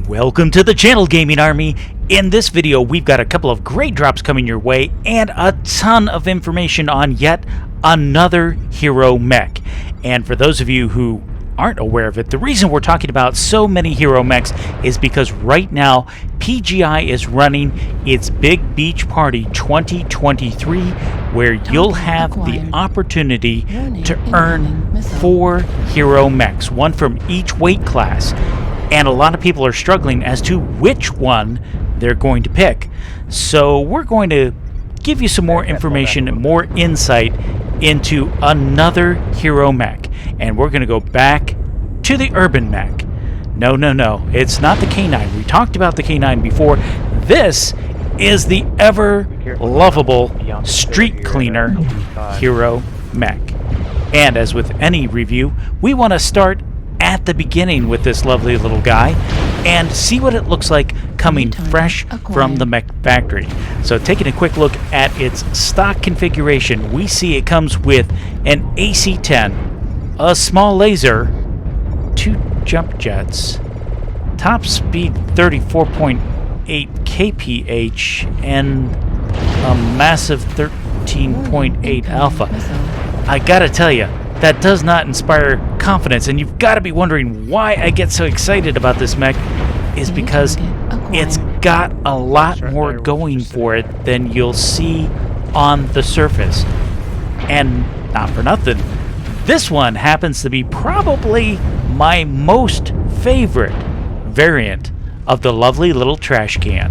Welcome to the channel, Gaming Army. In this video, we've got a couple of great drops coming your way and a ton of information on yet another hero mech. And for those of you who aren't aware of it, the reason we're talking about so many hero mechs is because right now PGI is running its Big Beach Party 2023, where you'll have the opportunity to earn 4 hero mechs, one from each weight class. And a lot of people are struggling as to which one they're going to pick. So we're going to give you some more information and more insight into another hero mech. And we're going to go back to the urban mech. No, it's not the K9. We talked about the K9 before. This is the ever lovable street cleaner hero mech. And as with any review, we want to start at the beginning with this lovely little guy and see what it looks like coming fresh from the mech factory. So taking a quick look at its stock configuration, we see it comes with an AC-10, a small laser, 2 jump jets, top speed 34.8 kph, and a massive 13.8 alpha. I gotta tell you, that does not inspire confidence, and you've got to be wondering why I get so excited about this mech is because it's got a lot more going for it than you'll see on the surface. And not for nothing, this one happens to be probably my most favorite variant of the lovely little trash can.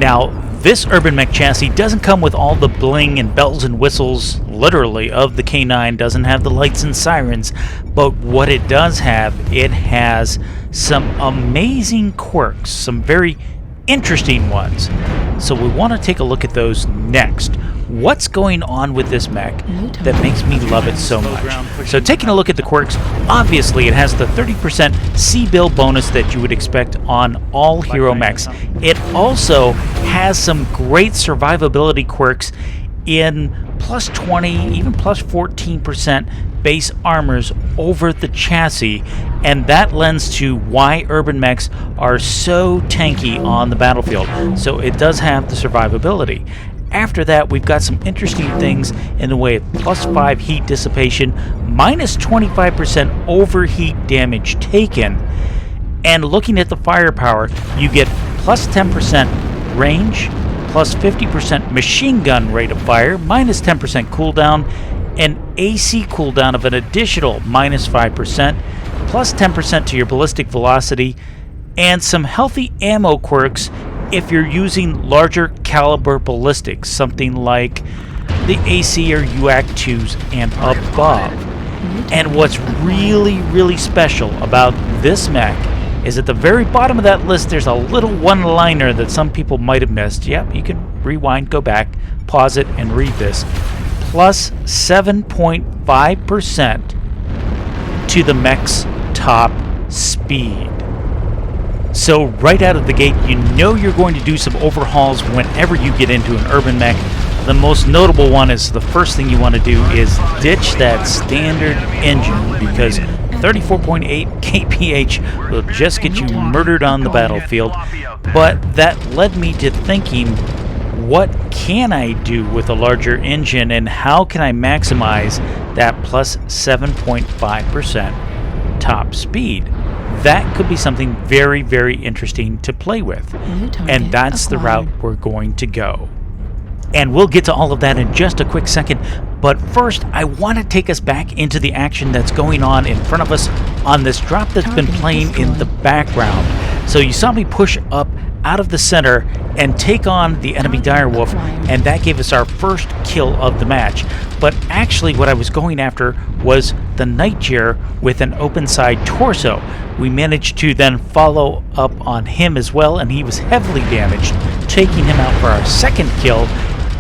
Now, this urban mech chassis doesn't come with all the bling and bells and whistles, literally, of the K9, doesn't have the lights and sirens, but what it does have, it has some amazing quirks, some very interesting ones. So we want to take a look at those next. What's going on with this mech that makes me love it so much? So taking a look at the quirks, obviously it has the 30% C-bill bonus that you would expect on all hero mechs. It also has some great survivability quirks in plus 20, even plus 14% base armors over the chassis, and that lends to why urban mechs are so tanky on the battlefield. So it does have the survivability. After that, we've got some interesting things in the way of plus 5 heat dissipation, minus 25% overheat damage taken, and looking at the firepower, you get plus 10% range, plus 50% machine gun rate of fire, minus 10% cooldown, an AC cooldown of an additional minus 5%, plus 10% to your ballistic velocity, and some healthy ammo quirks if you're using larger caliber ballistics, something like the AC or UAC-2s and above. And what's really special about this mech is at the very bottom of that list there's a little one-liner that some people might have missed. Yep, you can rewind, go back, pause it, and read this. Plus 7.5% to the mech's top speed. So right out of the gate, you know you're going to do some overhauls whenever you get into an urban mech. The most notable one is the first thing you want to do is ditch that standard engine, because 34.8 kph will just get you murdered on the battlefield. But that led me to thinking, what can I do with a larger engine, and how can I maximize that plus 7.5% top speed? That could be something very interesting to play with. And that's the route we're going to go. And we'll get to all of that in just a quick second. But first, I want to take us back into the action that's going on in front of us on this drop that's been playing in the background. So you saw me push up out of the center and take on the enemy direwolf, and that gave us our first kill of the match. But actually what I was going after was the Nightjar with an open side torso. We managed to then follow up on him as well, and he was heavily damaged, taking him out for our second kill.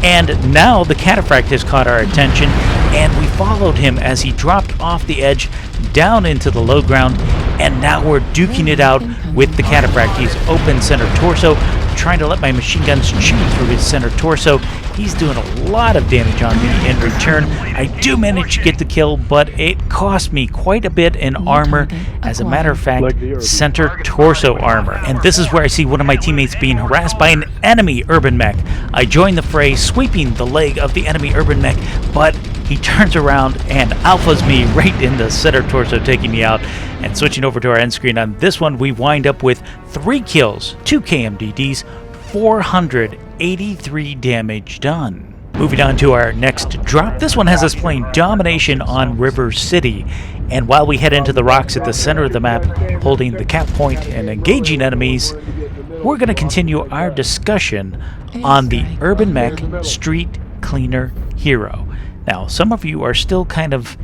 And now the Cataphract has caught our attention, and we followed him as he dropped off the edge down into the low ground, and now we're duking it out with the Cataphract. He's open center torso, trying to let my machine guns chew through his center torso. He's doing a lot of damage on me in return. I do manage to get the kill, but it cost me quite a bit in armor. As a matter of fact, center torso armor. And this is where I see one of my teammates being harassed by an enemy urban mech. I join the fray, sweeping the leg of the enemy urban mech, but he turns around and alphas me right in the center torso, taking me out. And switching over to our end screen on this one, we wind up with 3 kills, 2 KMDDs, 483 damage done. Moving on to our next drop, this one has us playing Domination on River City. And while we head into the rocks at the center of the map, holding the cap point and engaging enemies, we're going to continue our discussion on the Urban Mech Street Cleaner Hero. Now, some of you are still kind of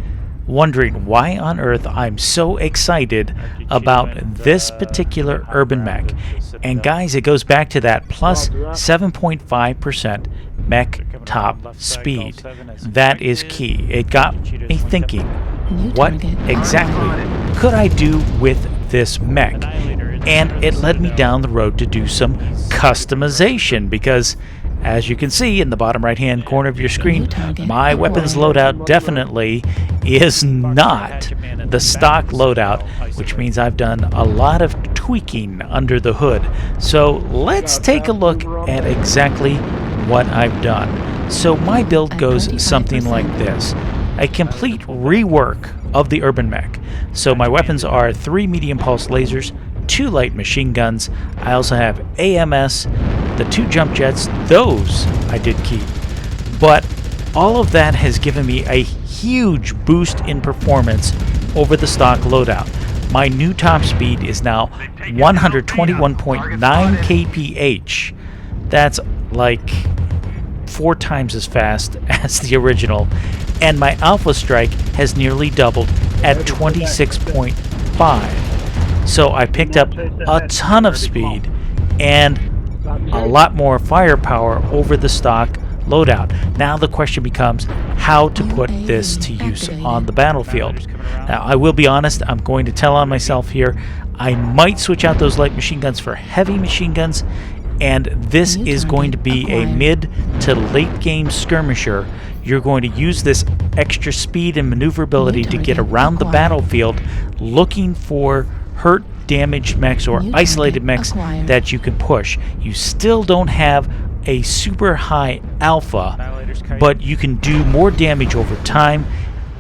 wondering why on earth I'm so excited about this particular urban mech. And guys, it goes back to that plus 7.5% mech top speed. That is key. It got me thinking, what exactly could I do with this mech? And it led me down the road to do some customization, because as you can see in the bottom right hand corner of your screen, my weapons loadout definitely is not the stock loadout, which means I've done a lot of tweaking under the hood. So let's take a look at exactly what I've done. So my build goes something like this: a complete rework of the urban mech. So my weapons are 3 medium pulse lasers, 2 light machine guns. I also have AMS, the 2 jump jets. Those I did keep. But all of that has given me a huge boost in performance over the stock loadout. My new top speed is now 121.9 kph. That's like 4 times as fast as the original. And my alpha strike has nearly doubled at 26.5. So I picked up a ton of speed and a lot more firepower over the stock loadout. Now the question becomes how to put this to use on the battlefield. Now I will be honest, I'm going to tell on myself here. I might switch out those light machine guns for heavy machine guns, and this is going to be a mid to late game skirmisher. You're going to use this extra speed and maneuverability to get around the battlefield looking for hurt, damaged mechs or isolated mechs that you can push. You still don't have a super high alpha, but you can do more damage over time.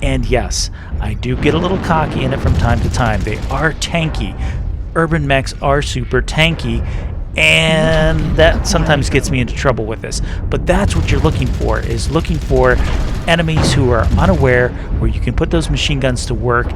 And yes, I do get a little cocky in it from time to time. They are tanky. Urban mechs are super tanky, and that sometimes gets me into trouble with this. But that's what you're looking for, is looking for enemies who are unaware, where you can put those machine guns to work.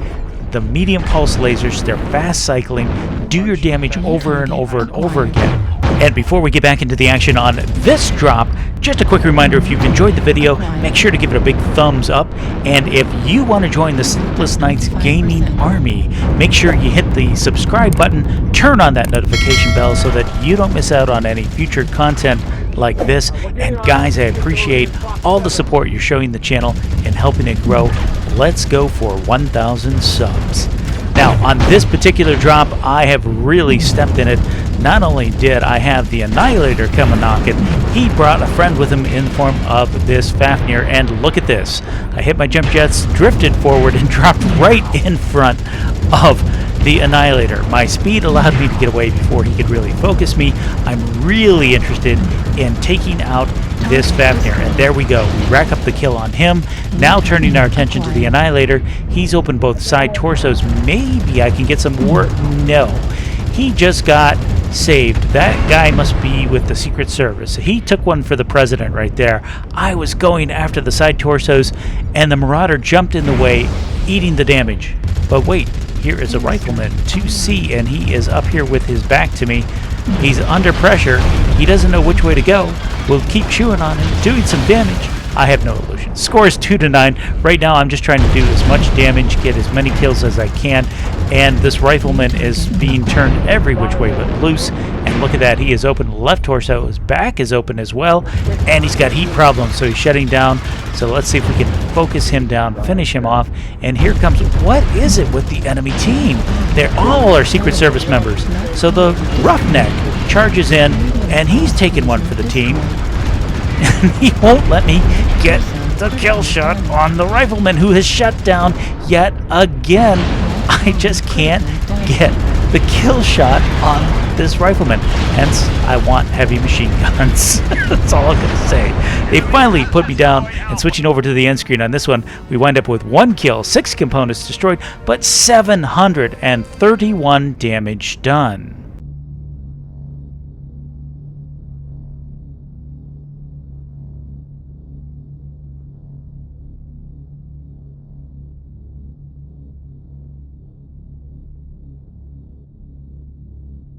The medium pulse lasers, they're fast cycling, do your damage over and over and over again. And before we get back into the action on this drop, just a quick reminder, if you've enjoyed the video, make sure to give it a big thumbs up. And if you want to join the Sleepless Nights Gaming Army, make sure you hit the subscribe button, turn on that notification bell so that you don't miss out on any future content like this. And guys, I appreciate all the support you're showing the channel and helping it grow. Let's go for 1,000 subs. Now, on this particular drop, I have really stepped in it. Not only did I have the Annihilator come a knocking, he brought a friend with him in the form of this Fafnir, and look at this. I hit my jump jets, drifted forward, and dropped right in front of the Annihilator. My speed allowed me to get away before he could really focus me. I'm really interested in taking out this Fafnir, and there we go. We rack up the kill on him. Now turning our attention to the Annihilator. He's opened both side torsos. Maybe I can get some work. No. He just got saved. That guy must be with the Secret Service. He took one for the president right there. I was going after the side torsos, and the Marauder jumped in the way, eating the damage. But wait, here is a rifleman, 2C, and he is up here with his back to me. He's under pressure. He doesn't know which way to go. We'll keep chewing on him, doing some damage. I have no illusion. Score is 2-9. Right now I'm just trying to do as much damage, get as many kills as I can, and this rifleman is being turned every which way but loose. And look at that, he is open left torso, his back is open as well, and he's got heat problems, so he's shutting down. So let's see if we can focus him down, finish him off. And here comes, what is it with the enemy team? They're all our Secret Service members. So the Roughneck charges in, and he's taking one for the team. and he won't let me get the kill shot on the rifleman, who has shut down yet again. I just can't get the kill shot on this rifleman. Hence, I want heavy machine guns. That's all I'm going to say. They finally put me down, and switching over to the end screen on this one, we wind up with 1 kill, 6 components destroyed, but 731 damage done.